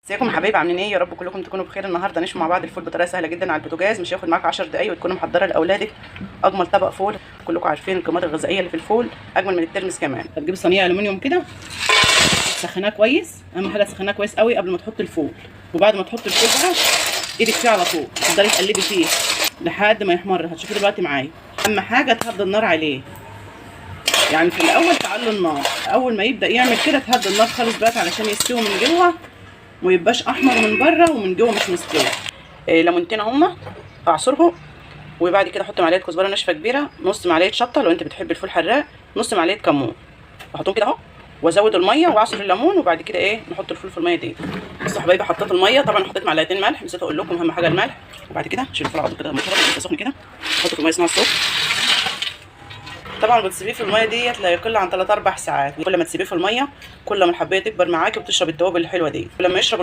ازيكم يا حبايبي، عاملين ايه؟ يا رب كلكم تكونوا بخير. النهارده نشوي مع بعض الفول بطريقه سهله جدا على البوتاجاز، مش هياخد معاك 10 دقايق وتكونوا محضره لاولادك اجمل طبق فول. كلكم عارفين القيمات الغذائيه اللي في الفول، اجمل من الترمس كمان. هتجيب صينيه الومنيوم كده، تسخنها كويس، اهم حاجه تسخنها كويس قوي قبل ما تحط الفول. وبعد ما تحط الفول بقى ايدك فيه على طول، تفضلي تقلبي فيه لحد ما يحمر. هتشوفي دلوقتي معايا. اهم حاجه تهدي النار عليه، يعني في الاول تعلي النار، اول ما يبدا يعمل كده تهدي النار خالص بقى علشان يستوي من جوه وميبقاش احمر من بره ومن جوه مش مستوي. ليمونتين هما اعصرهم، وبعد كده احط معلقه كزبره ناشفه كبيره، نص معلقه شطه لو انت بتحب الفول حراق، نص معلقه كمون، احطهم كده اهو وازود الميه واعصر الليمون. وبعد كده نحط الفول في الميه دي. بصوا يا حبايبي، حطيت الميه، طبعا حطيت معلقتين ملح، نسيت اقول لكم اهم حاجه الملح. وبعد كده شيل الفول على طول كده لما يبقى سخن كده، حطه في الميه يصنع الصوت. طبعا بتسيبيه في الميه ديت لا يقل عن 3 4 ساعات. كل ما تسيبيه في الميه كل ما الحبايه تكبر معاكي وتشرب التوابل الحلوه دي. ولما يشرب